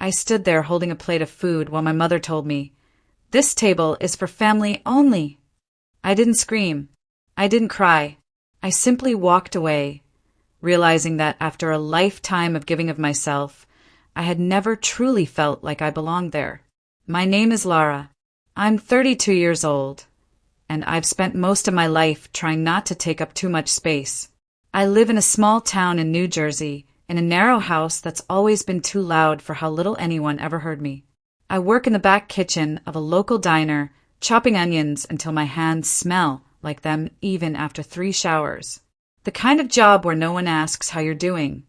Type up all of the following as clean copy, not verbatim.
I stood there holding a plate of food while my mother told me, "This table is for family only." I didn't scream. I didn't cry. I simply walked away, realizing that after a lifetime of giving of myself, I had never truly felt like I belonged there. My name is Lara. I'm 32 years old, and I've spent most of my life trying not to take up too much space. I live in a small town in New Jersey, in a narrow house that's always been too loud for how little anyone ever heard me. I work in the back kitchen of a local diner, chopping onions until my hands smell like them even after 3 showers. The kind of job where no one asks how you're doing,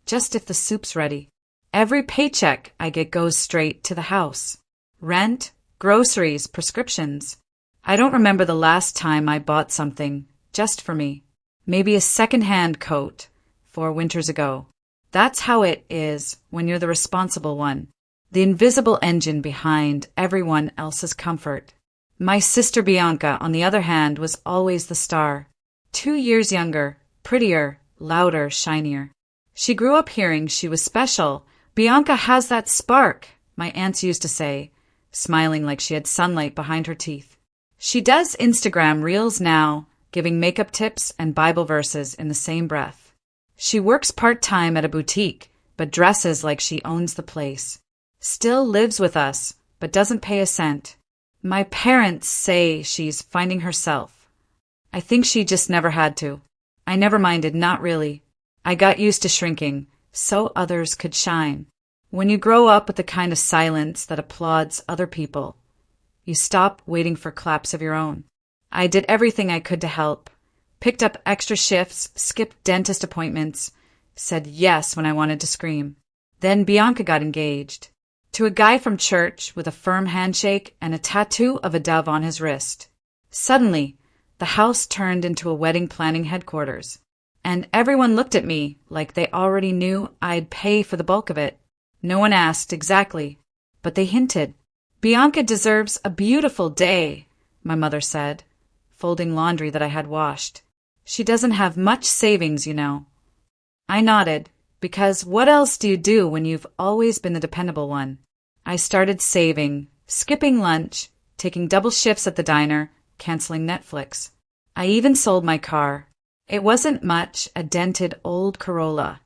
just if the soup's ready. Every paycheck I get goes straight to the house. Rent, groceries, prescriptions. I don't remember the last time I bought something just for me. Maybe a second-hand coat 4 winters ago. That's how it is when you're the responsible one, the invisible engine behind everyone else's comfort. My sister Bianca, on the other hand, was always the star. 2 years younger, prettier, louder, shinier. She grew up hearing she was special. "Bianca has that spark," my aunts used to say, smiling like she had sunlight behind her teeth. She does Instagram reels now, giving makeup tips and Bible verses in the same breath. She works part-time at a boutique, but dresses like she owns the place. Still lives with us, but doesn't pay a cent. My parents say she's finding herself. I think she just never had to. I never minded, not really. I got used to shrinking, so others could shine. When you grow up with the kind of silence that applauds other people, you stop waiting for claps of your own. I did everything I could to help. Picked up extra shifts, skipped dentist appointments, said yes when I wanted to scream. Then Bianca got engaged. To a guy from church with a firm handshake and a tattoo of a dove on his wrist. Suddenly, the house turned into a wedding planning headquarters. And everyone looked at me like they already knew I'd pay for the bulk of it. No one asked exactly, but they hinted. "Bianca deserves a beautiful day," my mother said, folding laundry that I had washed. "She doesn't have much savings, you know." I nodded, because what else do you do when you've always been the dependable one? I started saving, skipping lunch, taking double shifts at the diner, canceling Netflix. I even sold my car. It wasn't much, a dented old Corolla,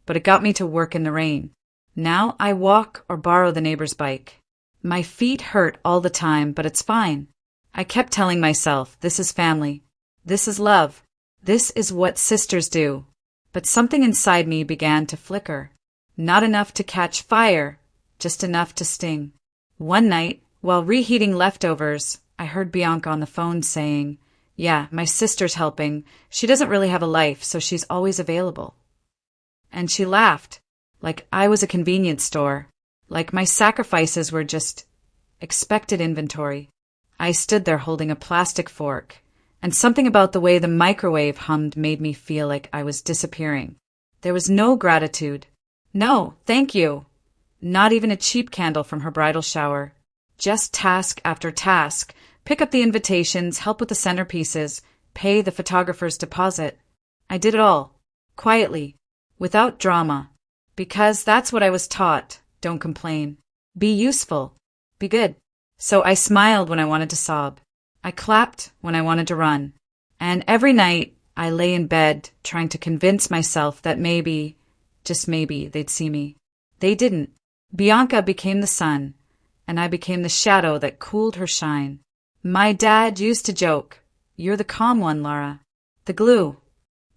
but it got me to work in the rain. Now I walk or borrow the neighbor's bike. My feet hurt all the time, but it's fine. I kept telling myself, this is family. This is love. This is what sisters do. But something inside me began to flicker. Not enough to catch fire, just enough to sting. One night, while reheating leftovers, I heard Bianca on the phone saying, "Yeah, my sister's helping. She doesn't really have a life, so she's always available." And she laughed, like I was a convenience store, like my sacrifices were just expected inventory. I stood there holding a plastic fork, and something about the way the microwave hummed made me feel like I was disappearing. There was no gratitude. No, thank you. Not even a cheap candle from her bridal shower. Just task after task. Pick up the invitations, help with the centerpieces, pay the photographer's deposit. I did it all, quietly, without drama, because that's what I was taught. Don't complain. Be useful. Be good. So I smiled when I wanted to sob. I clapped when I wanted to run. And every night I lay in bed trying to convince myself that maybe, just maybe, they'd see me. They didn't. Bianca became the sun, and I became the shadow that cooled her shine. My dad used to joke, "You're the calm one, Lara. The glue."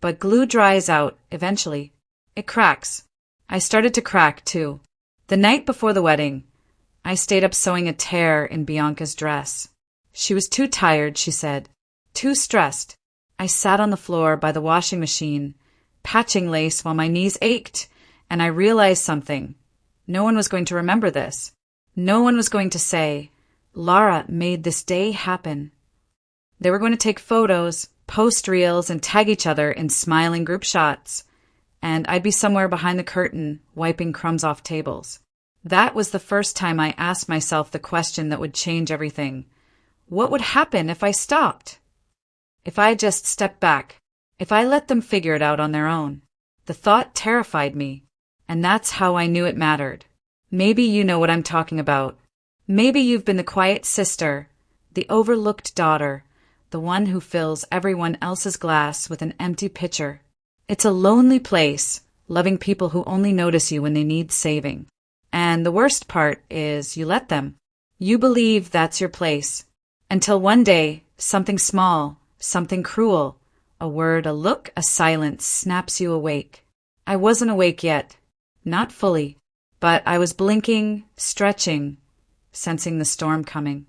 But glue dries out eventually. It cracks. I started to crack, too. The night before the wedding, I stayed up sewing a tear in Bianca's dress. She was too tired, she said. Too stressed. I sat on the floor by the washing machine, patching lace while my knees ached, and I realized something. No one was going to remember this. No one was going to say, "Lara made this day happen." They were going to take photos, post reels, and tag each other in smiling group shots, and I'd be somewhere behind the curtain, wiping crumbs off tables. That was the first time I asked myself the question that would change everything. What would happen if I stopped? If I just stepped back? If I let them figure it out on their own? The thought terrified me, and that's how I knew it mattered. Maybe you know what I'm talking about. Maybe you've been the quiet sister, the overlooked daughter, the one who fills everyone else's glass with an empty pitcher. It's a lonely place, loving people who only notice you when they need saving. And the worst part is you let them. You believe that's your place. Until one day, something small, something cruel, a word, a look, a silence snaps you awake. I wasn't awake yet. Not fully. But I was blinking, stretching, sensing the storm coming.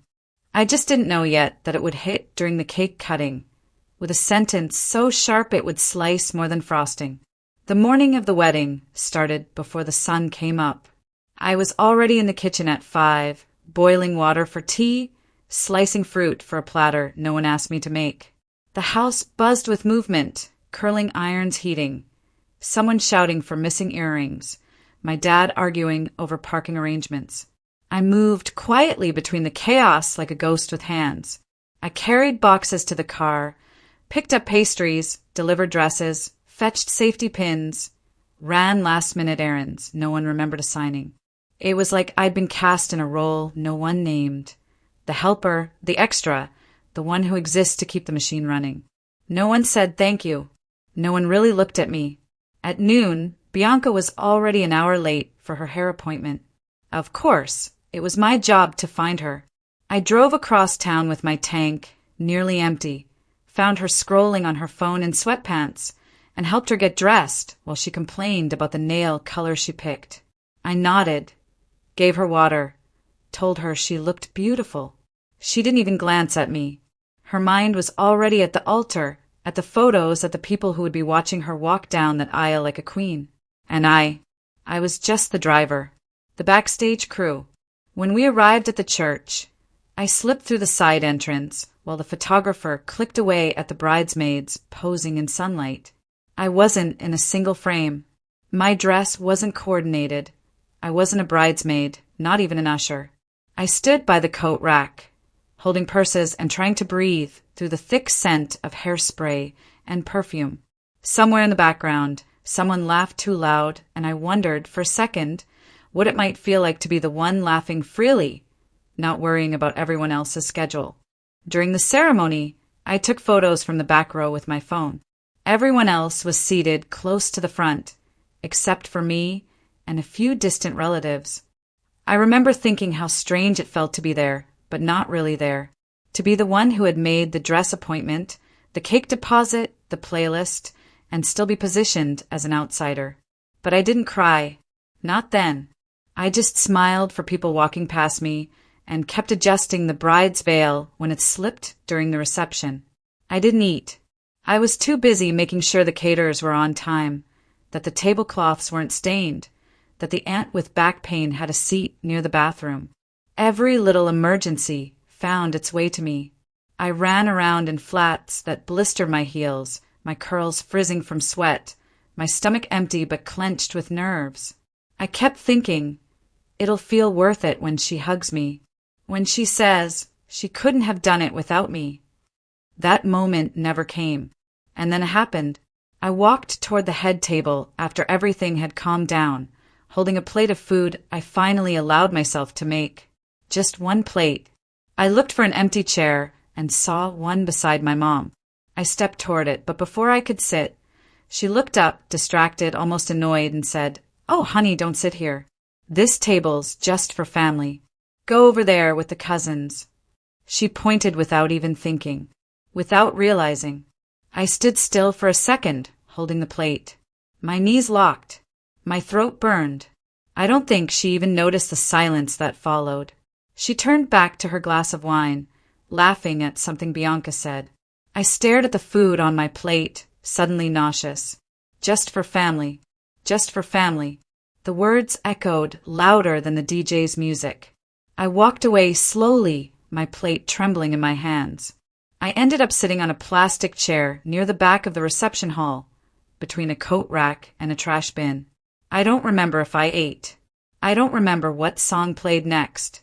I just didn't know yet that it would hit during the cake cutting, with a sentence so sharp it would slice more than frosting. The morning of the wedding started before the sun came up. I was already in the kitchen at 5, boiling water for tea, slicing fruit for a platter no one asked me to make. The house buzzed with movement, curling irons heating, someone shouting for missing earrings, my dad arguing over parking arrangements. I moved quietly between the chaos like a ghost with hands. I carried boxes to the car, picked up pastries, delivered dresses, fetched safety pins, ran last-minute errands no one remembered assigning. It was like I'd been cast in a role no one named. The helper, the extra, the one who exists to keep the machine running. No one said thank you. No one really looked at me. At noon, Bianca was already an hour late for her hair appointment. Of course, it was my job to find her. I drove across town with my tank, nearly empty, found her scrolling on her phone in sweatpants, and helped her get dressed while she complained about the nail color she picked. I nodded, gave her water, told her she looked beautiful. She didn't even glance at me. Her mind was already at the altar, at the photos, at the people who would be watching her walk down that aisle like a queen. And I was just the driver, the backstage crew. When we arrived at the church, I slipped through the side entrance while the photographer clicked away at the bridesmaids posing in sunlight. I wasn't in a single frame. My dress wasn't coordinated. I wasn't a bridesmaid, not even an usher. I stood by the coat rack, holding purses and trying to breathe through the thick scent of hairspray and perfume. Somewhere in the background, someone laughed too loud, and I wondered for a second what it might feel like to be the one laughing freely, not worrying about everyone else's schedule. During the ceremony, I took photos from the back row with my phone. Everyone else was seated close to the front, except for me and a few distant relatives. I remember thinking how strange it felt to be there, but not really there. To be the one who had made the dress appointment, the cake deposit, the playlist, and still be positioned as an outsider. But I didn't cry. Not then. I just smiled for people walking past me and kept adjusting the bride's veil when it slipped during the reception. I didn't eat. I was too busy making sure the caterers were on time, that the tablecloths weren't stained, that the aunt with back pain had a seat near the bathroom. Every little emergency found its way to me. I ran around in flats that blistered my heels, my curls frizzing from sweat, my stomach empty but clenched with nerves. I kept thinking, it'll feel worth it when she hugs me, when she says she couldn't have done it without me. That moment never came, and then it happened. I walked toward the head table after everything had calmed down, holding a plate of food I finally allowed myself to make. Just one plate. I looked for an empty chair and saw one beside my mom. I stepped toward it, but before I could sit, she looked up, distracted, almost annoyed, and said, "Oh, honey, don't sit here. This table's just for family. Go over there with the cousins." She pointed without even thinking, without realizing. I stood still for a second, holding the plate. My knees locked. My throat burned. I don't think she even noticed the silence that followed. She turned back to her glass of wine, laughing at something Bianca said. I stared at the food on my plate, suddenly nauseous. Just for family. Just for family. The words echoed louder than the DJ's music. I walked away slowly, my plate trembling in my hands. I ended up sitting on a plastic chair near the back of the reception hall, between a coat rack and a trash bin. I don't remember if I ate. I don't remember what song played next.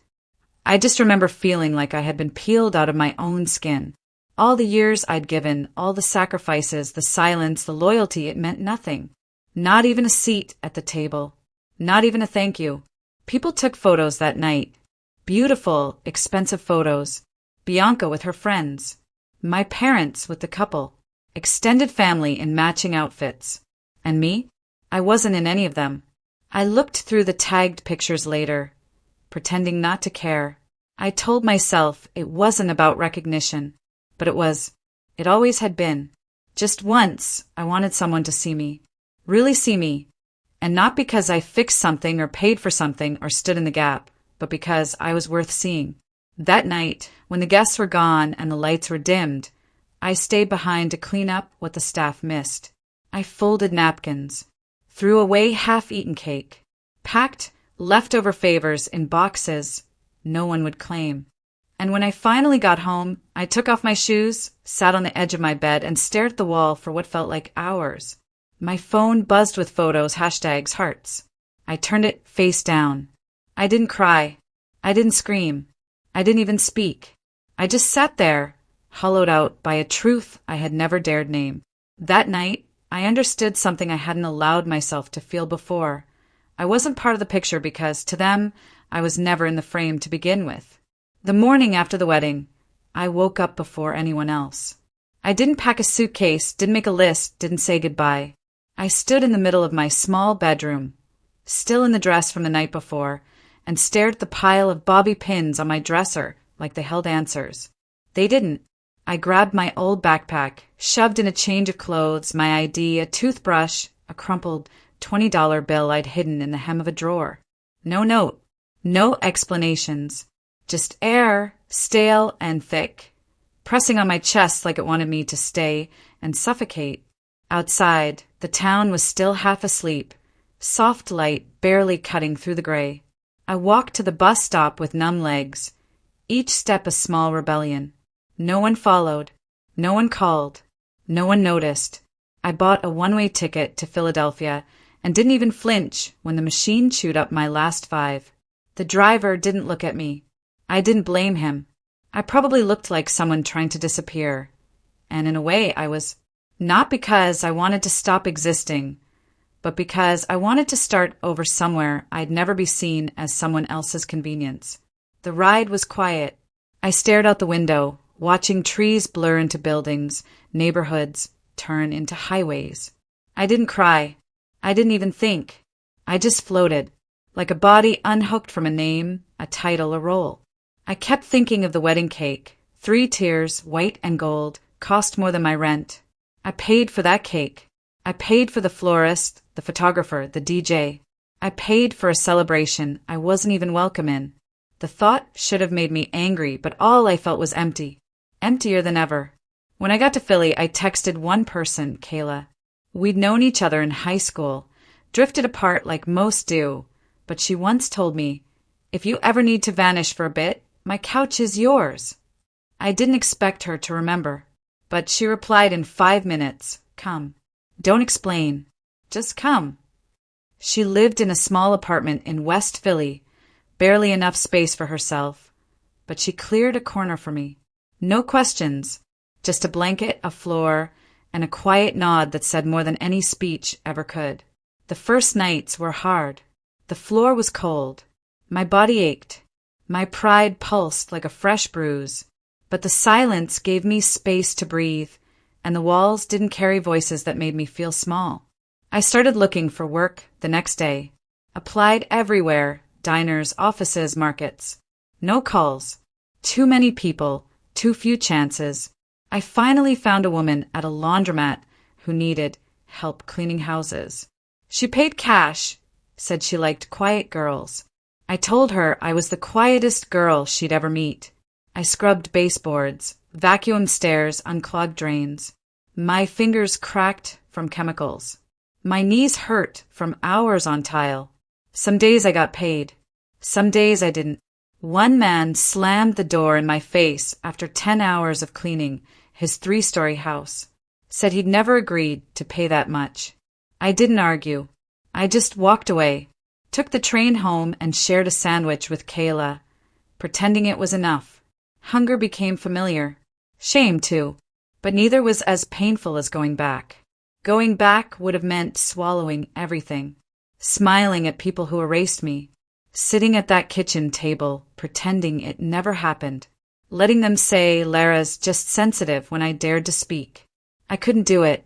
I just remember feeling like I had been peeled out of my own skin. All the years I'd given, all the sacrifices, the silence, the loyalty, it meant nothing. Not even a seat at the table. Not even a thank you. People took photos that night. Beautiful, expensive photos. Bianca with her friends. My parents with the couple. Extended family in matching outfits. And me? I wasn't in any of them. I looked through the tagged pictures later, pretending not to care. I told myself it wasn't about recognition, but it was. It always had been. Just once, I wanted someone to see me. Really see me. And not because I fixed something or paid for something or stood in the gap, but because I was worth seeing. That night, when the guests were gone and the lights were dimmed, I stayed behind to clean up what the staff missed. I folded napkins, threw away half-eaten cake, packed leftover favors in boxes no one would claim. And when I finally got home, I took off my shoes, sat on the edge of my bed, and stared at the wall for what felt like hours. My phone buzzed with photos, hashtags, hearts. I turned it face down. I didn't cry. I didn't scream. I didn't even speak. I just sat there, hollowed out by a truth I had never dared name. That night, I understood something I hadn't allowed myself to feel before. I wasn't part of the picture because, to them, I was never in the frame to begin with. The morning after the wedding, I woke up before anyone else. I didn't pack a suitcase, didn't make a list, didn't say goodbye. I stood in the middle of my small bedroom, still in the dress from the night before, and stared at the pile of bobby pins on my dresser like they held answers. They didn't. I grabbed my old backpack, shoved in a change of clothes, my ID, a toothbrush, a crumpled $20 bill I'd hidden in the hem of a drawer. No note, no explanations, just air, stale and thick, pressing on my chest like it wanted me to stay and suffocate. Outside, the town was still half asleep, soft light barely cutting through the gray. I walked to the bus stop with numb legs, each step a small rebellion. No one followed, no one called, no one noticed. I bought a one-way ticket to Philadelphia and didn't even flinch when the machine chewed up my last 5. The driver didn't look at me. I didn't blame him. I probably looked like someone trying to disappear. And in a way, I was. Not because I wanted to stop existing, but because I wanted to start over somewhere I'd never be seen as someone else's convenience. The ride was quiet. I stared out the window, watching trees blur into buildings, neighborhoods turn into highways. I didn't cry. I didn't even think. I just floated, like a body unhooked from a name, a title, a role. I kept thinking of the wedding cake. 3 tiers, white and gold, cost more than my rent. I paid for that cake. I paid for the florist, the photographer, the DJ. I paid for a celebration I wasn't even welcome in. The thought should have made me angry, but all I felt was empty. Emptier than ever. When I got to Philly, I texted one person, Kayla. We'd known each other in high school, drifted apart like most do, but she once told me, "If you ever need to vanish for a bit, my couch is yours." I didn't expect her to remember, but she replied in 5 minutes, "Come. Don't explain. Just come." She lived in a small apartment in West Philly, barely enough space for herself, but she cleared a corner for me. No questions, just a blanket, a floor, and a quiet nod that said more than any speech ever could. The first nights were hard. The floor was cold. My body ached. My pride pulsed like a fresh bruise. But the silence gave me space to breathe, and the walls didn't carry voices that made me feel small. I started looking for work the next day. Applied everywhere, diners, offices, markets. No calls. Too many people, too few chances. I finally found a woman at a laundromat who needed help cleaning houses. She paid cash, said she liked quiet girls. I told her I was the quietest girl she'd ever meet. I scrubbed baseboards, vacuumed stairs, unclogged drains. My fingers cracked from chemicals. My knees hurt from hours on tile. Some days I got paid. Some days I didn't. One man slammed the door in my face after 10 hours of cleaning his 3-story house. Said he'd never agreed to pay that much. I didn't argue. I just walked away, took the train home and shared a sandwich with Kayla, pretending it was enough. Hunger became familiar. Shame, too. But neither was as painful as going back. Going back would have meant swallowing everything. Smiling at people who erased me. Sitting at that kitchen table, pretending it never happened. Letting them say Lara's just sensitive when I dared to speak. I couldn't do it.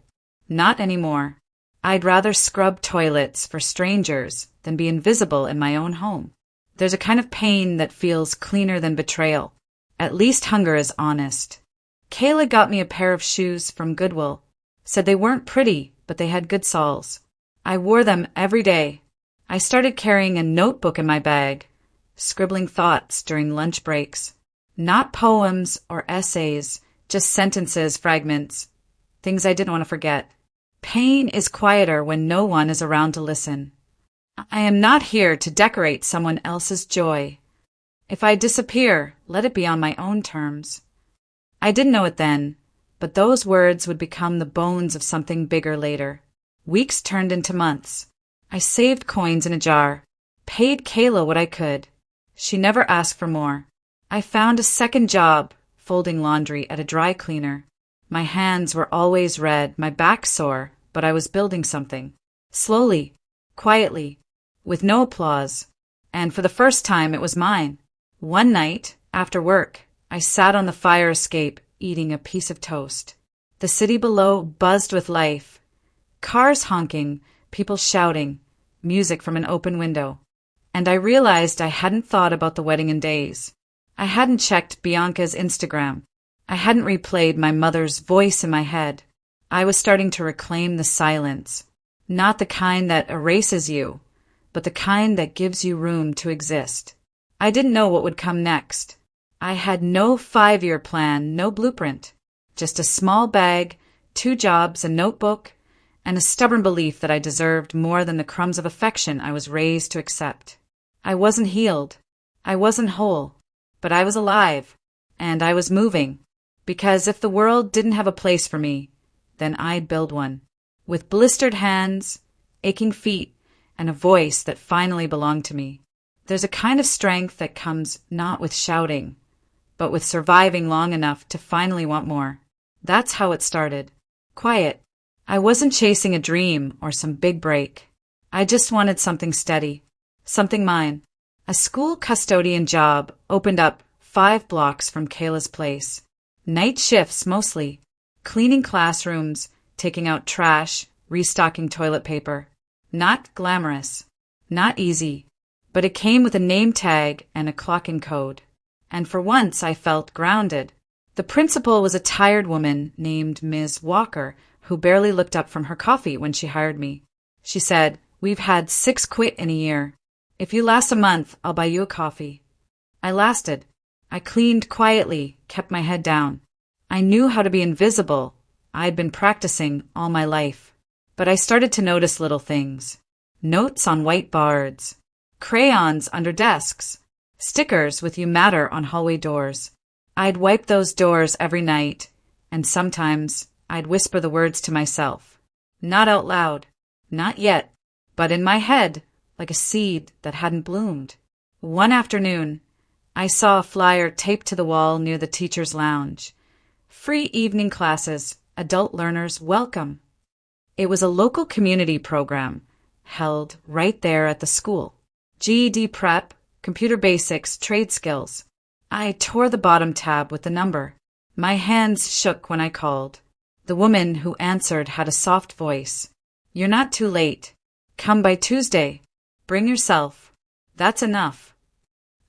Not anymore. I'd rather scrub toilets for strangers than be invisible in my own home. There's a kind of pain that feels cleaner than betrayal. At least hunger is honest. Kayla got me a pair of shoes from Goodwill. Said they weren't pretty, but they had good soles. I wore them every day. I started carrying a notebook in my bag, scribbling thoughts during lunch breaks. Not poems or essays, just sentences, fragments, things I didn't want to forget. Pain is quieter when no one is around to listen. I am not here to decorate someone else's joy. If I disappear, let it be on my own terms. I didn't know it then, but those words would become the bones of something bigger later. Weeks turned into months. I saved coins in a jar, paid Kayla what I could. She never asked for more. I found a second job, folding laundry at a dry cleaner. My hands were always red, my back sore, but I was building something. Slowly, quietly, with no applause. And for the first time, it was mine. One night, after work, I sat on the fire escape, eating a piece of toast. The city below buzzed with life. Cars honking, people shouting, music from an open window. And I realized I hadn't thought about the wedding in days. I hadn't checked Bianca's Instagram. I hadn't replayed my mother's voice in my head. I was starting to reclaim the silence. Not the kind that erases you, but the kind that gives you room to exist. I didn't know what would come next. I had no 5-year plan, no blueprint. Just a small bag, 2 jobs, a notebook, and a stubborn belief that I deserved more than the crumbs of affection I was raised to accept. I wasn't healed. I wasn't whole. But I was alive, and I was moving, because if the world didn't have a place for me, then I'd build one, with blistered hands, aching feet, and a voice that finally belonged to me. There's a kind of strength that comes not with shouting, but with surviving long enough to finally want more. That's how it started. Quiet. I wasn't chasing a dream or some big break. I just wanted something steady, something mine. A school custodian job opened up 5 blocks from Kayla's place. Night shifts mostly. Cleaning classrooms, taking out trash, restocking toilet paper. Not glamorous. Not easy. But it came with a name tag and a clock-in code. And for once I felt grounded. The principal was a tired woman named Ms. Walker, who barely looked up from her coffee when she hired me. She said, "We've had 6 quit in a year. If you last a month, I'll buy you a coffee." I lasted. I cleaned quietly, kept my head down. I knew how to be invisible. I'd been practicing all my life. But I started to notice little things. Notes on white boards. Crayons under desks. Stickers with "You Matter" on hallway doors. I'd wipe those doors every night, and sometimes I'd whisper the words to myself. Not out loud. Not yet. But in my head, like a seed that hadn't bloomed. One afternoon, I saw a flyer taped to the wall near the teacher's lounge. Free evening classes, adult learners welcome. It was a local community program, held right there at the school. GED prep, computer basics, trade skills. I tore the bottom tab with the number. My hands shook when I called. The woman who answered had a soft voice. "You're not too late. Come by Tuesday. Bring yourself. That's enough."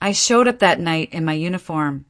I showed up that night in my uniform,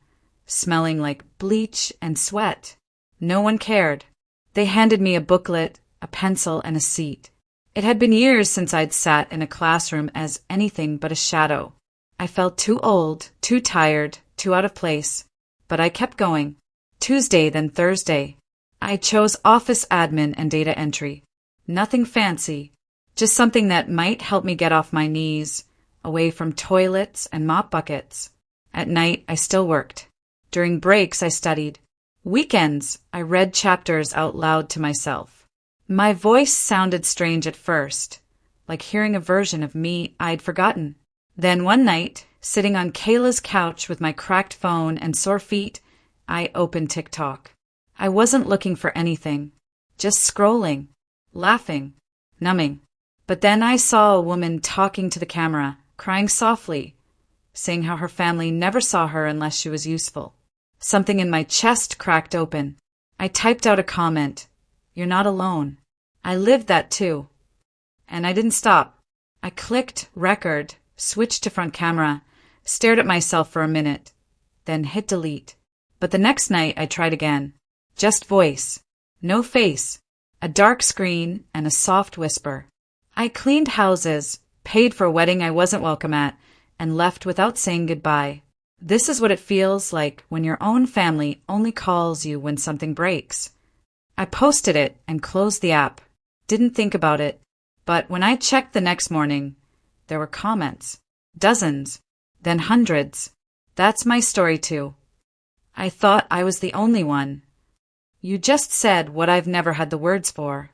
smelling like bleach and sweat. No one cared. They handed me a booklet, a pencil, and a seat. It had been years since I'd sat in a classroom as anything but a shadow. I felt too old, too tired, too out of place. But I kept going. Tuesday, then Thursday. I chose office admin and data entry. Nothing fancy. Just something that might help me get off my knees, away from toilets and mop buckets. At night, I still worked. During breaks, I studied. Weekends, I read chapters out loud to myself. My voice sounded strange at first, like hearing a version of me I'd forgotten. Then one night, sitting on Kayla's couch with my cracked phone and sore feet, I opened TikTok. I wasn't looking for anything, just scrolling, laughing, numbing. But then I saw a woman talking to the camera, crying softly, saying how her family never saw her unless she was useful. Something in my chest cracked open. I typed out a comment. "You're not alone. I lived that too." And I didn't stop. I clicked record, switched to front camera, stared at myself for a minute, then hit delete. But the next night I tried again. Just voice. No face. A dark screen and a soft whisper. I cleaned houses, paid for a wedding I wasn't welcome at, and left without saying goodbye. This is what it feels like when your own family only calls you when something breaks. I posted it and closed the app. Didn't think about it. But when I checked the next morning, there were comments. Dozens. Then hundreds. That's my story too. I thought I was the only one. You just said what I've never had the words for.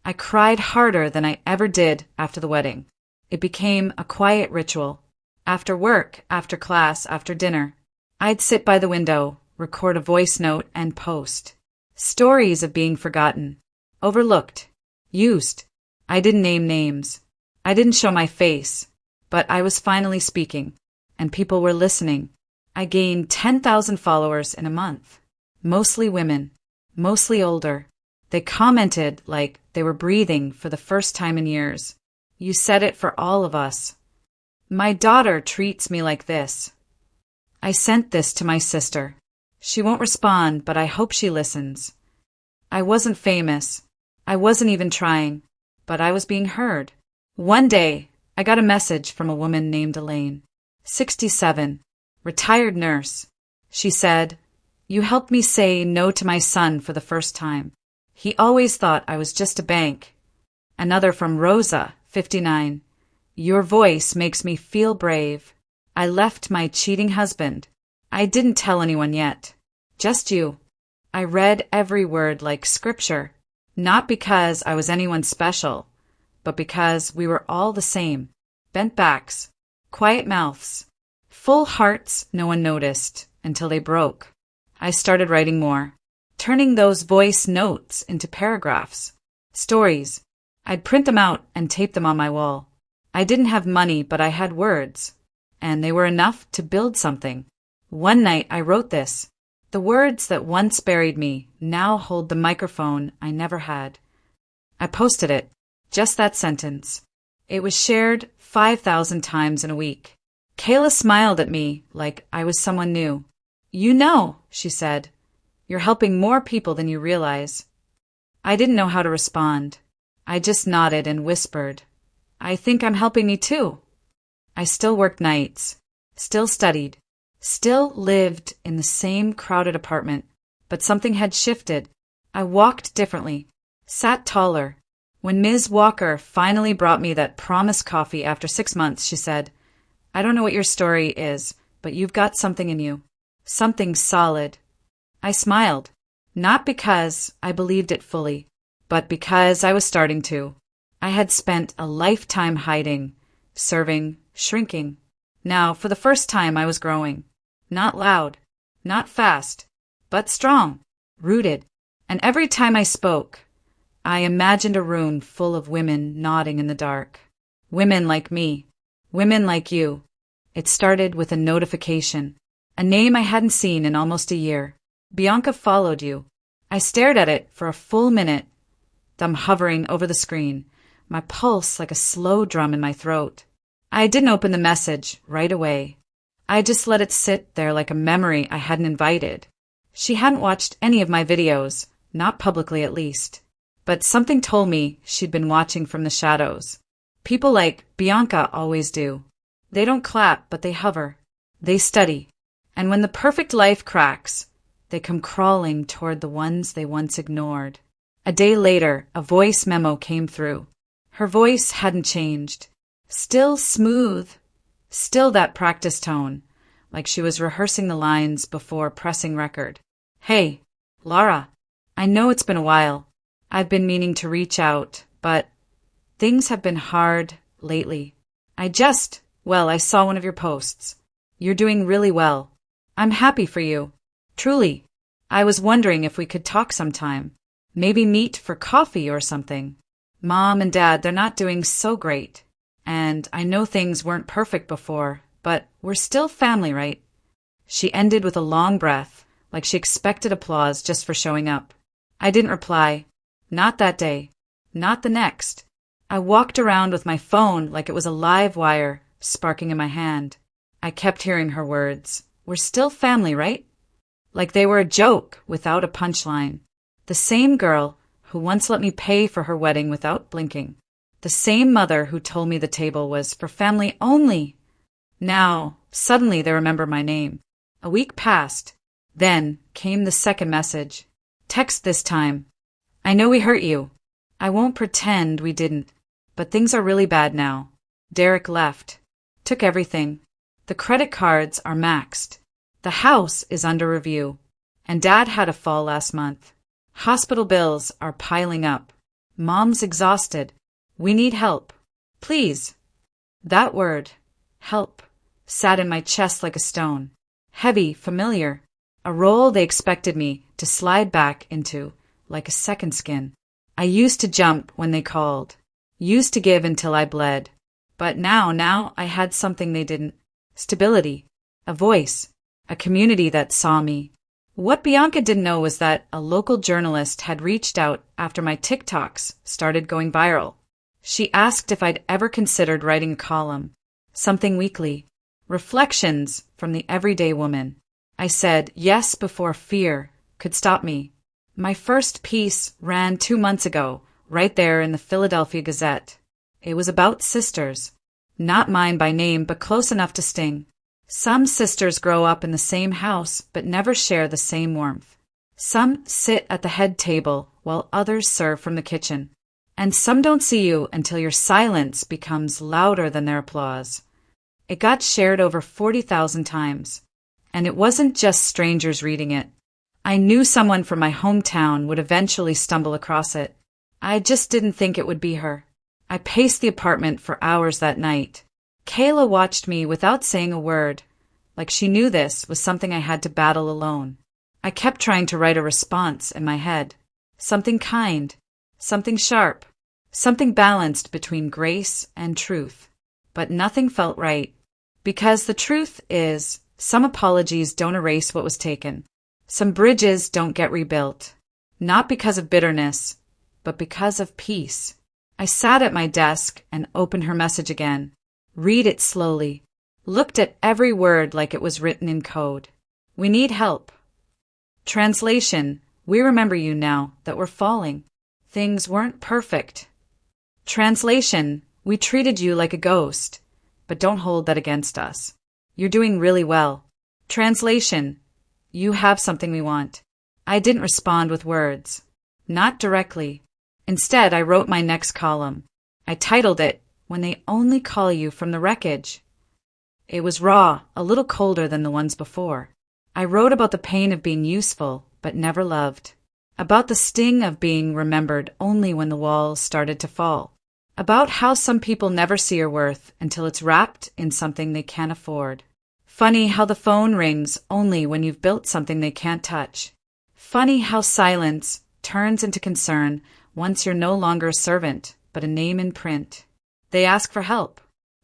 I cried harder than I ever did after the wedding. It became a quiet ritual. After work, after class, after dinner, I'd sit by the window, record a voice note, and post. Stories of being forgotten, overlooked, used. I didn't name names. I didn't show my face. But I was finally speaking, and people were listening. I gained 10,000 followers in a month. Mostly women, mostly older. They commented like they were breathing for the first time in years. You said it for all of us. My daughter treats me like this. I sent this to my sister. She won't respond, but I hope she listens. I wasn't famous. I wasn't even trying, but I was being heard. One day, I got a message from a woman named Elaine, 67, retired nurse. She said, "You helped me say no to my son for the first time. He always thought I was just a bank." Another from Rosa, 59. "Your voice makes me feel brave. I left my cheating husband. I didn't tell anyone yet. Just you." I read every word like scripture, not because I was anyone special, but because we were all the same. Bent backs, quiet mouths, full hearts no one noticed until they broke. I started writing more, turning those voice notes into paragraphs, stories. I'd print them out and tape them on my wall. I didn't have money, but I had words, and they were enough to build something. One night I wrote this. The words that once buried me now hold the microphone I never had. I posted it, just that sentence. It was shared 5,000 times in a week. Kayla smiled at me like I was someone new. "You know," she said, "you're helping more people than you realize." I didn't know how to respond. I just nodded and whispered, "I think I'm helping me too." I still worked nights, still studied, still lived in the same crowded apartment, but something had shifted. I walked differently, sat taller. When Ms. Walker finally brought me that promised coffee after 6 months, she said, "I don't know what your story is, but you've got something in you. Something solid." I smiled, not because I believed it fully, but because I was starting to. I had spent a lifetime hiding, serving, shrinking. Now, for the first time, I was growing. Not loud, not fast, but strong, rooted. And every time I spoke, I imagined a room full of women nodding in the dark. Women like me. Women like you. It started with a notification. A name I hadn't seen in almost a year. "Bianca followed you." I stared at it for a full minute, thumb hovering over the screen, my pulse like a slow drum in my throat. I didn't open the message right away. I just let it sit there like a memory I hadn't invited. She hadn't watched any of my videos, not publicly at least. But something told me she'd been watching from the shadows. People like Bianca always do. They don't clap, but they hover. They study. And when the perfect life cracks, they come crawling toward the ones they once ignored. A day later, a voice memo came through. Her voice hadn't changed. Still smooth. Still that practice tone, like she was rehearsing the lines before pressing record. "Hey, Laura, I know it's been a while. I've been meaning to reach out, but things have been hard lately. I saw one of your posts. You're doing really well. I'm happy for you. Truly. I was wondering if we could talk sometime. Maybe meet for coffee or something. Mom and Dad, they're not doing so great. And I know things weren't perfect before, but we're still family, right? She ended with a long breath, like she expected applause just for showing up. I didn't reply. Not that day. Not the next. I walked around with my phone like it was a live wire, sparking in my hand. I kept hearing her words. We're still family, right? Like they were a joke without a punchline. The same girl who once let me pay for her wedding without blinking. The same mother who told me the table was for family only. Now, suddenly they remember my name. A week passed. Then came the second message. Text this time. I know we hurt you. I won't pretend we didn't. But things are really bad now. Derek left. Took everything. The credit cards are maxed. The house is under review. And Dad had a fall last month. Hospital bills are piling up. Mom's exhausted. We need help. Please. That word, help, sat in my chest like a stone. Heavy, familiar. A role they expected me to slide back into, like a second skin. I used to jump when they called. Used to give until I bled. But now I had something they didn't. Stability. A voice. A community that saw me. What Bianca didn't know was that a local journalist had reached out after my TikToks started going viral. She asked if I'd ever considered writing a column. Something weekly. Reflections from the everyday woman. I said yes before fear could stop me. My first piece ran 2 months ago, right there in the Philadelphia Gazette. It was about sisters. Not mine by name, but close enough to sting. Some sisters grow up in the same house, but never share the same warmth. Some sit at the head table, while others serve from the kitchen. And some don't see you until your silence becomes louder than their applause. It got shared over 40,000 times. And it wasn't just strangers reading it. I knew someone from my hometown would eventually stumble across it. I just didn't think it would be her. I paced the apartment for hours that night. Kayla watched me without saying a word, like she knew this was something I had to battle alone. I kept trying to write a response in my head. Something kind, something sharp, something balanced between grace and truth. But nothing felt right. Because the truth is, some apologies don't erase what was taken. Some bridges don't get rebuilt. Not because of bitterness, but because of peace. I sat at my desk and opened her message again. Read it slowly. Looked at every word like it was written in code. We need help. Translation. We remember you now that we're falling. Things weren't perfect. Translation. We treated you like a ghost, but don't hold that against us. You're doing really well. Translation. You have something we want. I didn't respond with words. Not directly. Instead, I wrote my next column. I titled it, When They Only Call You from the Wreckage. It was raw, a little colder than the ones before. I wrote about the pain of being useful, but never loved. About the sting of being remembered only when the walls started to fall. About how some people never see your worth until it's wrapped in something they can't afford. Funny how the phone rings only when you've built something they can't touch. Funny how silence turns into concern once you're no longer a servant, but a name in print. They ask for help.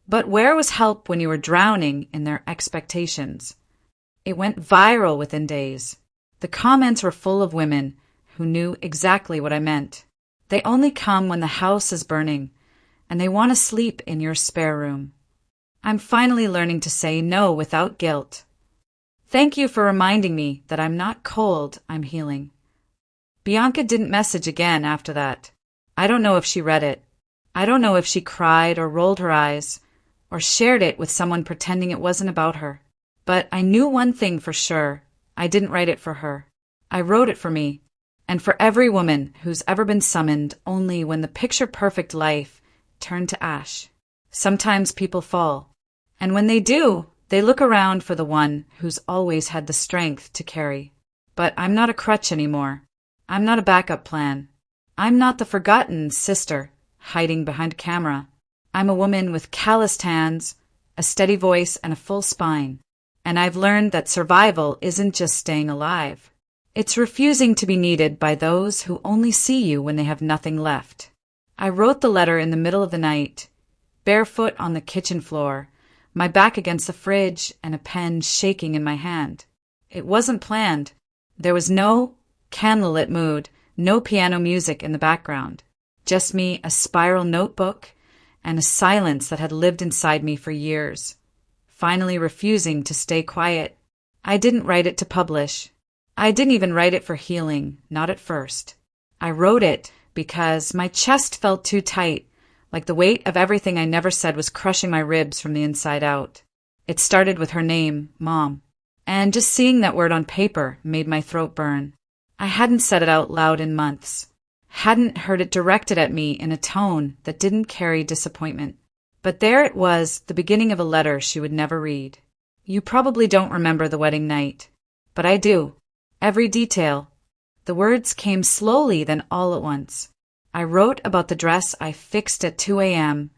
But where was help when you were drowning in their expectations? It went viral within days. The comments were full of women who knew exactly what I meant. They only come when the house is burning, and they want to sleep in your spare room. I'm finally learning to say no without guilt. Thank you for reminding me that I'm not cold, I'm healing. Bianca didn't message again after that. I don't know if she read it. I don't know if she cried or rolled her eyes or shared it with someone pretending it wasn't about her. But I knew one thing for sure. I didn't write it for her. I wrote it for me, and for every woman who's ever been summoned only when the picture-perfect life turned to ash. Sometimes people fall, and when they do, they look around for the one who's always had the strength to carry. But I'm not a crutch anymore. I'm not a backup plan. I'm not the forgotten sister hiding behind a camera. I'm a woman with calloused hands, a steady voice, and a full spine. And I've learned that survival isn't just staying alive. It's refusing to be needed by those who only see you when they have nothing left. I wrote the letter in the middle of the night, barefoot on the kitchen floor, my back against the fridge and a pen shaking in my hand. It wasn't planned. There was no candlelit mood, no piano music in the background. Just me, a spiral notebook, and a silence that had lived inside me for years, finally refusing to stay quiet. I didn't write it to publish. I didn't even write it for healing, not at first. I wrote it because my chest felt too tight, like the weight of everything I never said was crushing my ribs from the inside out. It started with her name, Mom, and just seeing that word on paper made my throat burn. I hadn't said it out loud in months. Hadn't heard it directed at me in a tone that didn't carry disappointment. But there it was, the beginning of a letter she would never read. You probably don't remember the wedding night, but I do. Every detail. The words came slowly, then all at once. I wrote about the dress I fixed at 2 a.m.,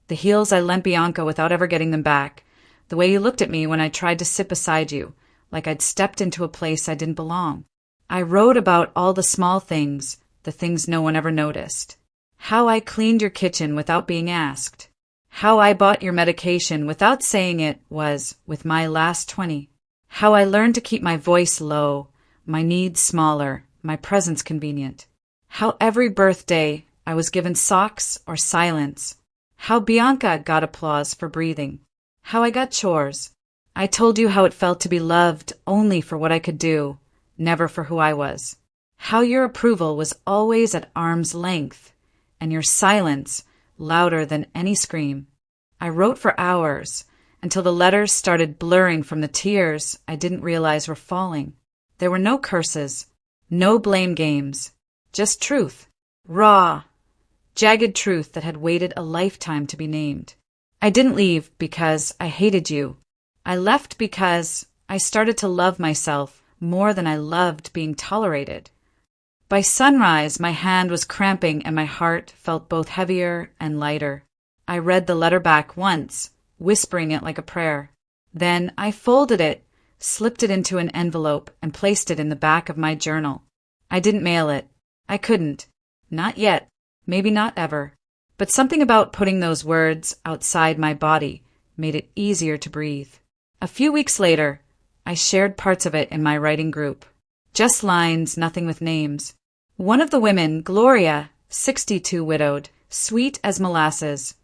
the heels I lent Bianca without ever getting them back, the way you looked at me when I tried to sit beside you, like I'd stepped into a place I didn't belong. I wrote about all the small things, the things no one ever noticed. How I cleaned your kitchen without being asked. How I bought your medication without saying it was with my last 20. How I learned to keep my voice low, my needs smaller, my presence convenient. How every birthday I was given socks or silence. How Bianca got applause for breathing. How I got chores. I told you how it felt to be loved only for what I could do, never for who I was. How your approval was always at arm's length, and your silence louder than any scream. I wrote for hours, until the letters started blurring from the tears I didn't realize were falling. There were no curses, no blame games, just truth. Raw, jagged truth that had waited a lifetime to be named. I didn't leave because I hated you. I left because I started to love myself more than I loved being tolerated. By sunrise, my hand was cramping and my heart felt both heavier and lighter. I read the letter back once, whispering it like a prayer. Then I folded it, slipped it into an envelope, and placed it in the back of my journal. I didn't mail it. I couldn't. Not yet. Maybe not ever. But something about putting those words outside my body made it easier to breathe. A few weeks later, I shared parts of it in my writing group. Just lines, nothing with names. One of the women, Gloria, 62 widowed, sweet as molasses,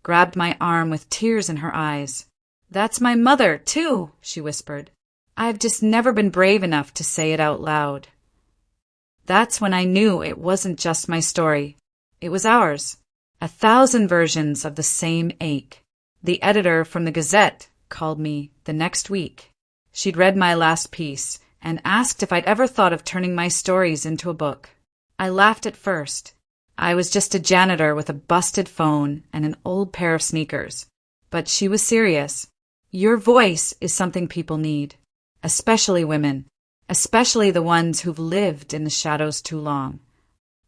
grabbed my arm with tears in her eyes. "That's my mother, too," she whispered. "I've just never been brave enough to say it out loud." That's when I knew it wasn't just my story. It was ours. 1,000 versions of the same ache. The editor from the Gazette called me the next week. She'd read my last piece and asked if I'd ever thought of turning my stories into a book. I laughed at first. I was just a janitor with a busted phone and an old pair of sneakers. But she was serious. Your voice is something people need, especially women, especially the ones who've lived in the shadows too long.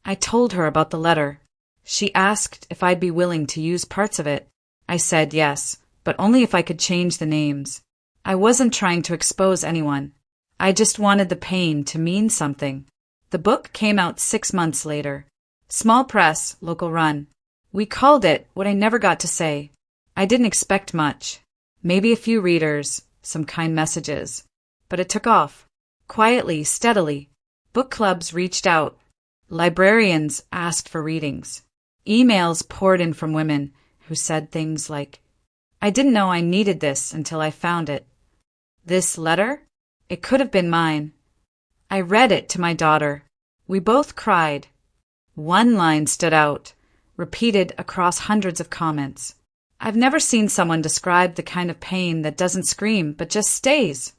I told her about the letter. She asked if I'd be willing to use parts of it. I said yes, but only if I could change the names. I wasn't trying to expose anyone. I just wanted the pain to mean something. The book came out 6 months later. Small press, local run. We called it What I Never Got to Say. I didn't expect much. Maybe a few readers, some kind messages. But it took off. Quietly, steadily. Book clubs reached out. Librarians asked for readings. Emails poured in from women who said things like, "I didn't know I needed this until I found it." This letter? It could have been mine. I read it to my daughter. We both cried. One line stood out, repeated across hundreds of comments. I've never seen someone describe the kind of pain that doesn't scream but just stays.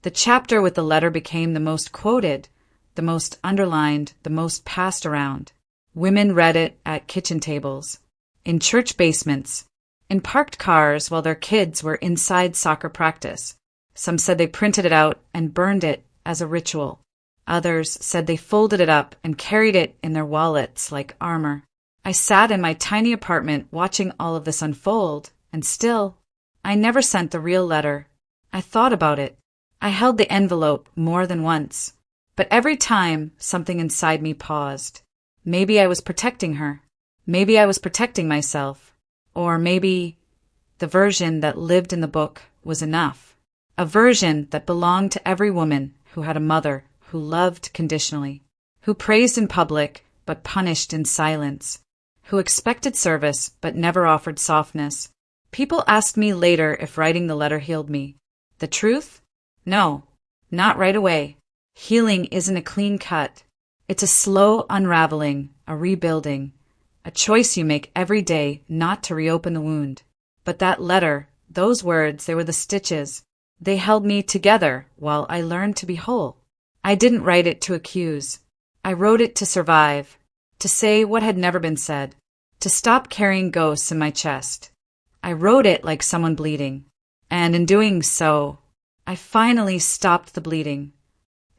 The chapter with the letter became the most quoted, the most underlined, the most passed around. Women read it at kitchen tables, in church basements, in parked cars while their kids were inside soccer practice. Some said they printed it out and burned it as a ritual. Others said they folded it up and carried it in their wallets like armor. I sat in my tiny apartment watching all of this unfold, and still, I never sent the real letter. I thought about it. I held the envelope more than once, but every time something inside me paused. Maybe I was protecting her. Maybe I was protecting myself. Or maybe the version that lived in the book was enough. A version that belonged to every woman who had a mother who loved conditionally, who praised in public but punished in silence, who expected service but never offered softness. People asked me later if writing the letter healed me. The truth? No, not right away. Healing isn't a clean cut. It's a slow unraveling, a rebuilding, a choice you make every day not to reopen the wound. But that letter, those words, they were the stitches. They held me together while I learned to be whole. I didn't write it to accuse. I wrote it to survive, to say what had never been said, to stop carrying ghosts in my chest. I wrote it like someone bleeding, and in doing so, I finally stopped the bleeding.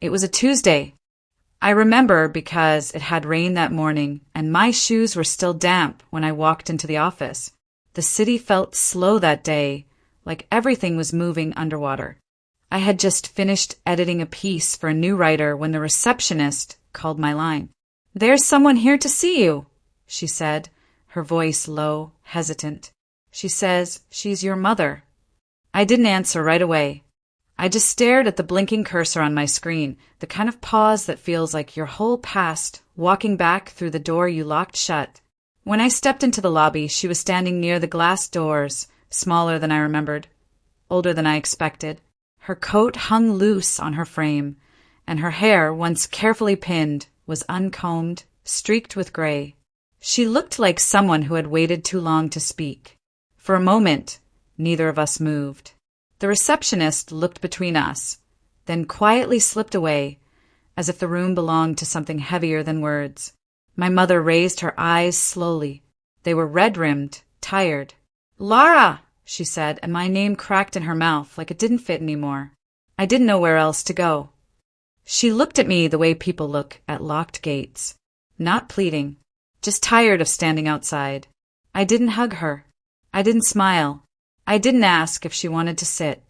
It was a Tuesday. I remember because it had rained that morning, and my shoes were still damp when I walked into the office. The city felt slow that day, like everything was moving underwater. I had just finished editing a piece for a new writer when the receptionist called my line. "There's someone here to see you," she said, her voice low, hesitant. "She says she's your mother." I didn't answer right away. I just stared at the blinking cursor on my screen, the kind of pause that feels like your whole past walking back through the door you locked shut. When I stepped into the lobby, she was standing near the glass doors, smaller than I remembered, older than I expected. Her coat hung loose on her frame, and her hair, once carefully pinned, was uncombed, streaked with gray. She looked like someone who had waited too long to speak. For a moment, neither of us moved. The receptionist looked between us, then quietly slipped away, as if the room belonged to something heavier than words. My mother raised her eyes slowly. They were red-rimmed, tired. "Lara!" she said, and my name cracked in her mouth like it didn't fit anymore. I didn't know where else to go. She looked at me the way people look at locked gates. Not pleading, just tired of standing outside. I didn't hug her. I didn't smile. I didn't ask if she wanted to sit.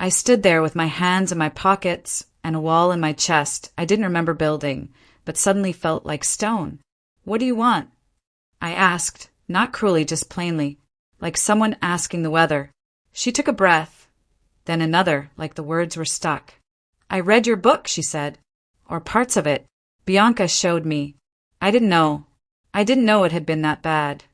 I stood there with my hands in my pockets and a wall in my chest I didn't remember building, but suddenly felt like stone. "What do you want?" I asked, not cruelly, just plainly, like someone asking the weather. She took a breath, then another, like the words were stuck. "I read your book," she said, "or parts of it. Bianca showed me. I didn't know. I didn't know it had been that bad."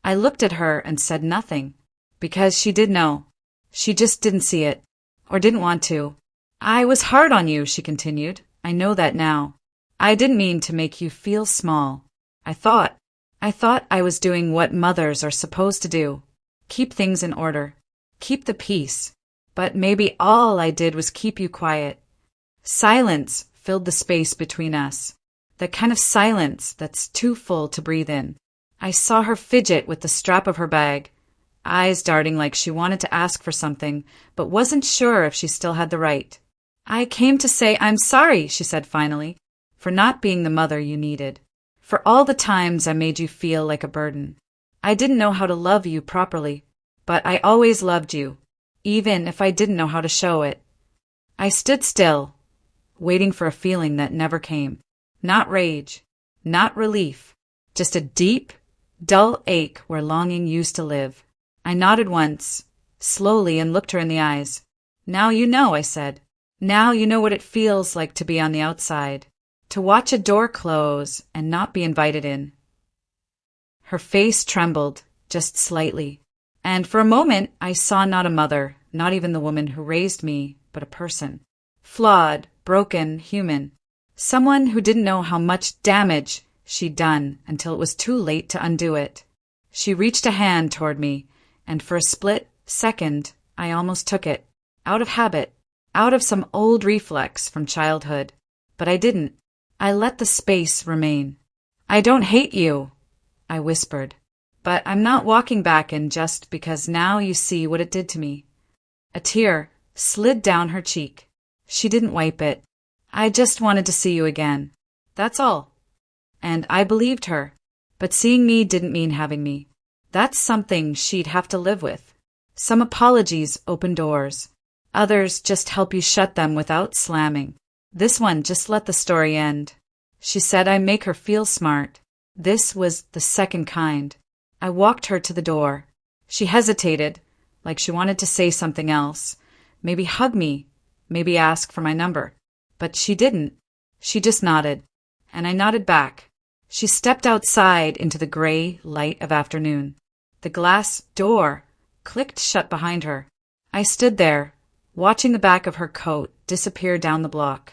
I looked at her and said nothing, because she did know. She just didn't see it, or didn't want to. "I was hard on you," she continued. "I know that now. I didn't mean to make you feel small. I thought I was doing what mothers are supposed to do. Keep things in order. Keep the peace. But maybe all I did was keep you quiet." Silence filled the space between us. The kind of silence that's too full to breathe in. I saw her fidget with the strap of her bag, eyes darting like she wanted to ask for something, but wasn't sure if she still had the right. "I came to say I'm sorry," she said finally, "for not being the mother you needed. For all the times I made you feel like a burden. I didn't know how to love you properly, but I always loved you, even if I didn't know how to show it." I stood still, waiting for a feeling that never came. Not rage, not relief, just a deep, dull ache where longing used to live. I nodded once, slowly, and looked her in the eyes. "Now you know," I said. "Now you know what it feels like to be on the outside, to watch a door close and not be invited in." Her face trembled, just slightly, and for a moment I saw not a mother, not even the woman who raised me, but a person. Flawed, broken, human. Someone who didn't know how much damage she'd done until it was too late to undo it. She reached a hand toward me, and for a split second I almost took it, out of habit, out of some old reflex from childhood. But I didn't. I let the space remain. "I don't hate you," I whispered, "but I'm not walking back in just because now you see what it did to me." A tear slid down her cheek. She didn't wipe it. "I just wanted to see you again. That's all." And I believed her. But seeing me didn't mean having me. That's something she'd have to live with. Some apologies open doors. Others just help you shut them without slamming. This one just let the story end. She said I make her feel smart. This was the second kind. I walked her to the door. She hesitated, like she wanted to say something else. Maybe hug me, maybe ask for my number. But she didn't. She just nodded. And I nodded back. She stepped outside into the gray light of afternoon. The glass door clicked shut behind her. I stood there, watching the back of her coat disappear down the block.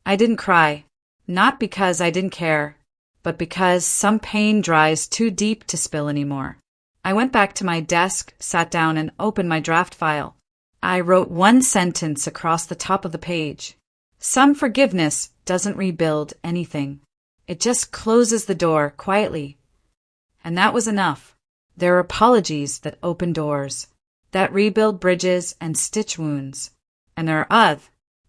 I didn't cry, not because I didn't care, but because some pain dries too deep to spill anymore. I went back to my desk, sat down, and opened my draft file. I wrote one sentence across the top of the page. Some forgiveness doesn't rebuild anything. It just closes the door quietly. And that was enough. There are apologies that open doors, that rebuild bridges and stitch wounds. And there are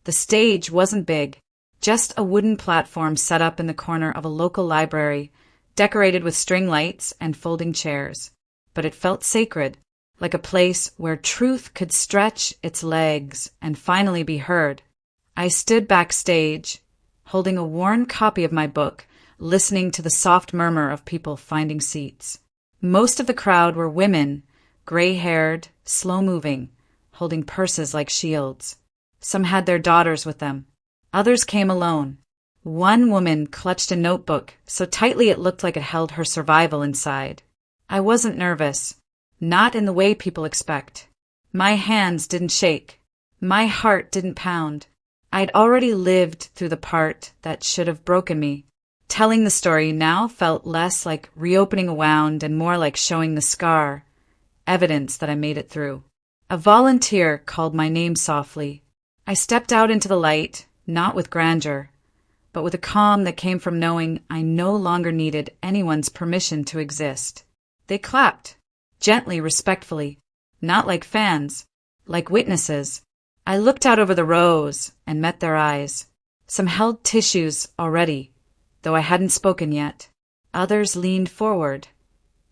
the stage wasn't big, just a wooden platform set up in the corner of a local library, decorated with string lights and folding chairs. But it felt sacred, like a place where truth could stretch its legs and finally be heard. I stood backstage, holding a worn copy of my book, listening to the soft murmur of people finding seats. Most of the crowd were women, gray-haired, slow-moving, holding purses like shields. Some had their daughters with them. Others came alone. One woman clutched a notebook so tightly it looked like it held her survival inside. I wasn't nervous, not in the way people expect. My hands didn't shake. My heart didn't pound. I'd already lived through the part that should have broken me. Telling the story now felt less like reopening a wound and more like showing the scar, evidence that I made it through. A volunteer called my name softly. I stepped out into the light, not with grandeur, but with a calm that came from knowing I no longer needed anyone's permission to exist. They clapped, gently, respectfully, not like fans, like witnesses. I looked out over the rows and met their eyes. Some held tissues already, though I hadn't spoken yet. Others leaned forward,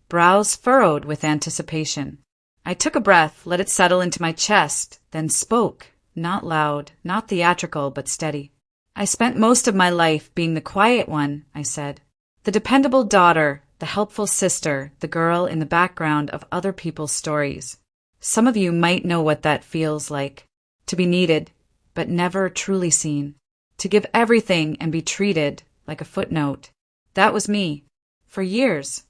brows furrowed with anticipation. I took a breath, let it settle into my chest, then spoke, not loud, not theatrical, but steady. I spent most of my life being the quiet one, I said. The dependable daughter, the helpful sister, the girl in the background of other people's stories. Some of you might know what that feels like. To be needed, but never truly seen. To give everything and be treated like a footnote. That was me. For years.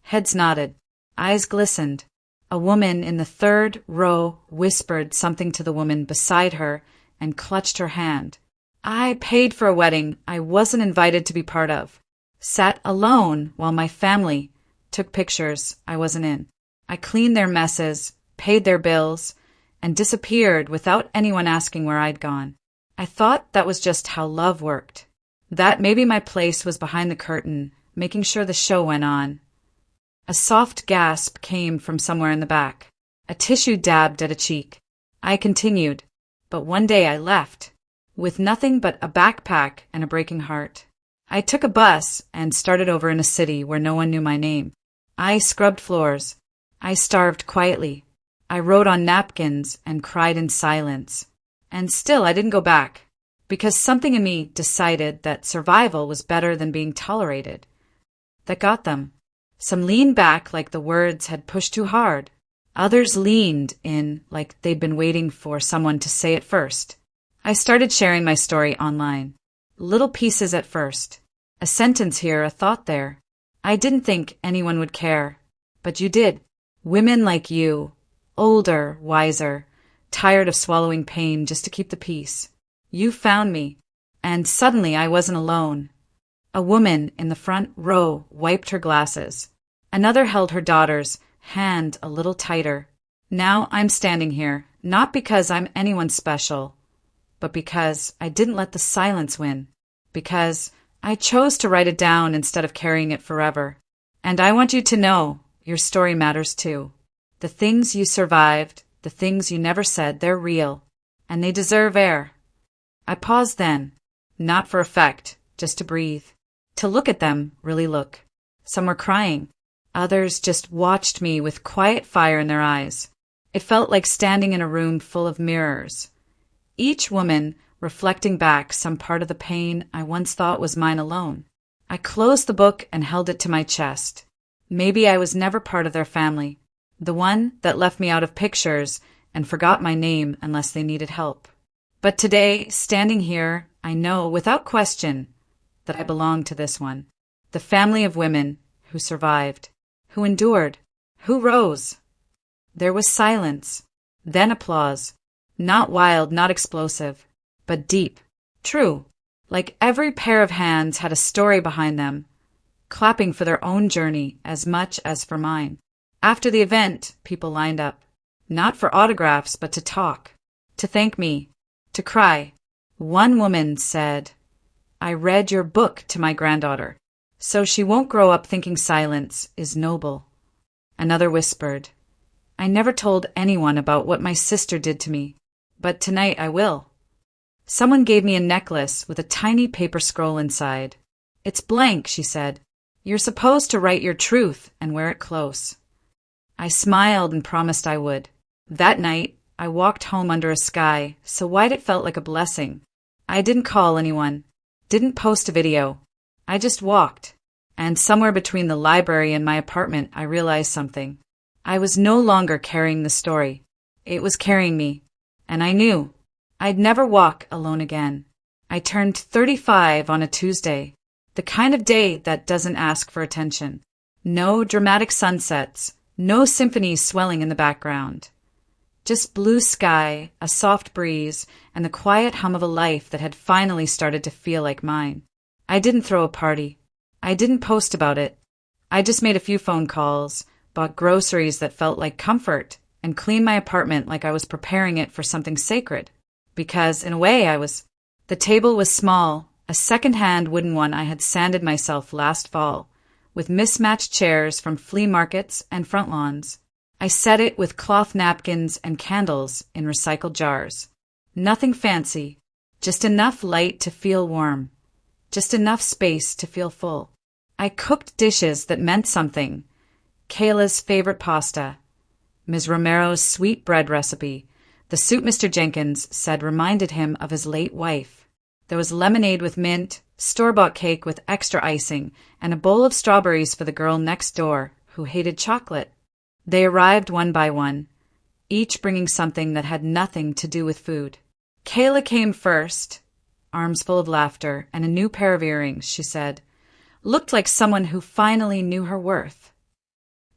Heads nodded. Eyes glistened. A woman in the third row whispered something to the woman beside her and clutched her hand. I paid for a wedding I wasn't invited to be part of. Sat alone while my family took pictures I wasn't in. I cleaned their messes, paid their bills, and disappeared without anyone asking where I'd gone. I thought that was just how love worked. That maybe my place was behind the curtain, making sure the show went on. A soft gasp came from somewhere in the back. A tissue dabbed at a cheek. I continued, but one day I left, with nothing but a backpack and a breaking heart. I took a bus and started over in a city where no one knew my name. I scrubbed floors. I starved quietly. I wrote on napkins and cried in silence. And still I didn't go back, because something in me decided that survival was better than being tolerated. That got them. Some leaned back like the words had pushed too hard. Others leaned in like they'd been waiting for someone to say it first. I started sharing my story online. Little pieces at first. A sentence here, a thought there. I didn't think anyone would care, but you did. Women like you. Older, wiser, tired of swallowing pain just to keep the peace. You found me, and suddenly I wasn't alone. A woman in the front row wiped her glasses. Another held her daughter's hand a little tighter. Now I'm standing here, not because I'm anyone special, but because I didn't let the silence win. Because I chose to write it down instead of carrying it forever. And I want you to know your story matters too. The things you survived, the things you never said, they're real, and they deserve air. I paused then, not for effect, just to breathe. To look at them, really look. Some were crying. Others just watched me with quiet fire in their eyes. It felt like standing in a room full of mirrors. Each woman reflecting back some part of the pain I once thought was mine alone. I closed the book and held it to my chest. Maybe I was never part of their family, the one that left me out of pictures and forgot my name unless they needed help. But today, standing here, I know without question that I belong to this one, the family of women who survived, who endured, who rose. There was silence, then applause, not wild, not explosive, but deep, true, like every pair of hands had a story behind them, clapping for their own journey as much as for mine. After the event, people lined up, not for autographs, but to talk, to thank me, to cry. One woman said, "I read your book to my granddaughter, so she won't grow up thinking silence is noble." Another whispered, "I never told anyone about what my sister did to me, but tonight I will." Someone gave me a necklace with a tiny paper scroll inside. "It's blank," she said. "You're supposed to write your truth and wear it close." I smiled and promised I would. That night, I walked home under a sky so wide it felt like a blessing. I didn't call anyone, didn't post a video. I just walked, and somewhere between the library and my apartment, I realized something. I was no longer carrying the story. It was carrying me, and I knew I'd never walk alone again. I turned 35 on a Tuesday, the kind of day that doesn't ask for attention. No dramatic sunsets, no symphonies swelling in the background. Just blue sky, a soft breeze, and the quiet hum of a life that had finally started to feel like mine. I didn't throw a party. I didn't post about it. I just made a few phone calls, bought groceries that felt like comfort, and cleaned my apartment like I was preparing it for something sacred. Because, in a way, I was. The table was small, a second-hand wooden one I had sanded myself last fall, with mismatched chairs from flea markets and front lawns. I set it with cloth napkins and candles in recycled jars. Nothing fancy, just enough light to feel warm, just enough space to feel full. I cooked dishes that meant something. Kayla's favorite pasta, Ms. Romero's sweet bread recipe, the soup Mr. Jenkins said reminded him of his late wife. There was lemonade with mint, store-bought cake with extra icing, and a bowl of strawberries for the girl next door who hated chocolate. They arrived one by one, each bringing something that had nothing to do with food. Kayla came first, arms full of laughter, and a new pair of earrings, she said. Looked like someone who finally knew her worth.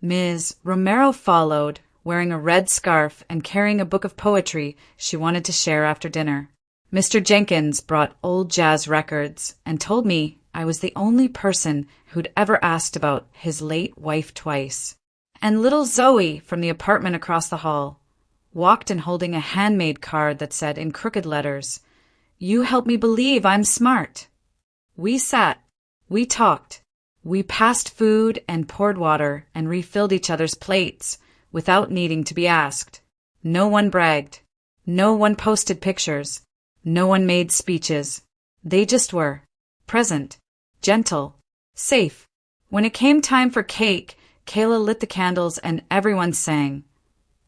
Ms. Romero followed, wearing a red scarf and carrying a book of poetry she wanted to share after dinner. Mr. Jenkins brought old jazz records and told me I was the only person who'd ever asked about his late wife twice. And little Zoe from the apartment across the hall walked in holding a handmade card that said in crooked letters, "You help me believe I'm smart." We sat, we talked, we passed food and poured water and refilled each other's plates without needing to be asked. No one bragged. No one posted pictures. No one made speeches. They just were. Present. Gentle. Safe. When it came time for cake, Kayla lit the candles and everyone sang.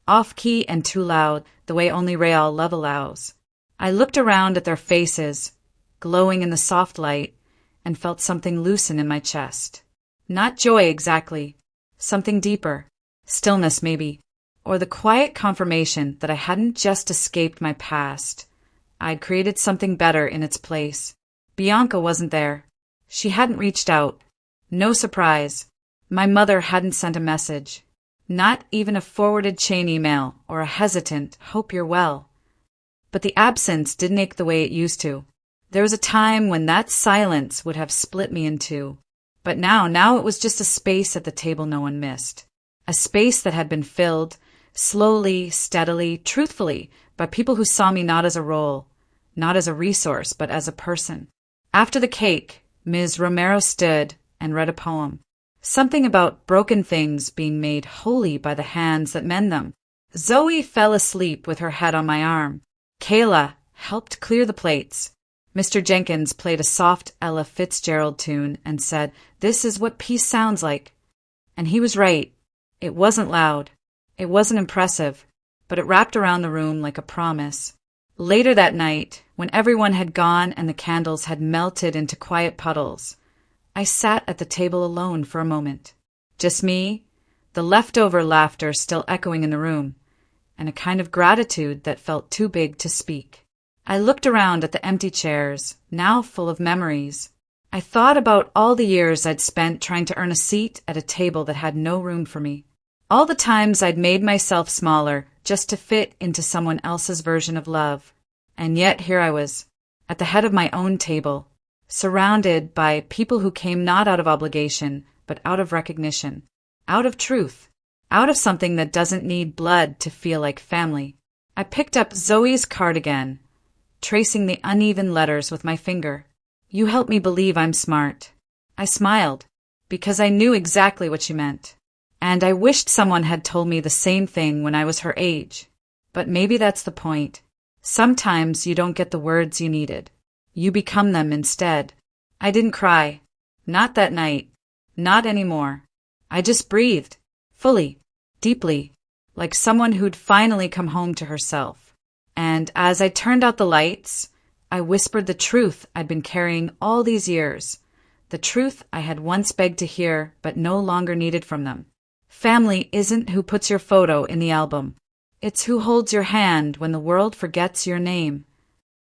Off-key and too loud, the way only real love allows. I looked around at their faces, glowing in the soft light, and felt something loosen in my chest. Not joy exactly. Something deeper. Stillness, maybe. Or the quiet confirmation that I hadn't just escaped my past. I'd created something better in its place. Bianca wasn't there. She hadn't reached out. No surprise. My mother hadn't sent a message. Not even a forwarded chain email or a hesitant, "Hope you're well." But the absence didn't ache the way it used to. There was a time when that silence would have split me in two. But now it was just a space at the table no one missed. A space that had been filled, slowly, steadily, truthfully, by people who saw me not as a role, not as a resource, but as a person. After the cake, Ms. Romero stood and read a poem. Something about broken things being made holy by the hands that mend them. Zoe fell asleep with her head on my arm. Kayla helped clear the plates. Mr. Jenkins played a soft Ella Fitzgerald tune and said, "This is what peace sounds like." And he was right. It wasn't loud. It wasn't impressive, but it wrapped around the room like a promise. Later that night, when everyone had gone and the candles had melted into quiet puddles, I sat at the table alone for a moment. Just me, the leftover laughter still echoing in the room, and a kind of gratitude that felt too big to speak. I looked around at the empty chairs, now full of memories. I thought about all the years I'd spent trying to earn a seat at a table that had no room for me. All the times I'd made myself smaller just to fit into someone else's version of love. And yet here I was, at the head of my own table, surrounded by people who came not out of obligation, but out of recognition, out of truth, out of something that doesn't need blood to feel like family. I picked up Zoe's card again, tracing the uneven letters with my finger. You help me believe I'm smart. I smiled, because I knew exactly what she meant. And I wished someone had told me the same thing when I was her age. But maybe that's the point. Sometimes you don't get the words you needed. You become them instead. I didn't cry. Not that night. Not anymore. I just breathed. Fully. Deeply. Like someone who'd finally come home to herself. And as I turned out the lights, I whispered the truth I'd been carrying all these years. The truth I had once begged to hear but no longer needed from them. Family isn't who puts your photo in the album. It's who holds your hand when the world forgets your name.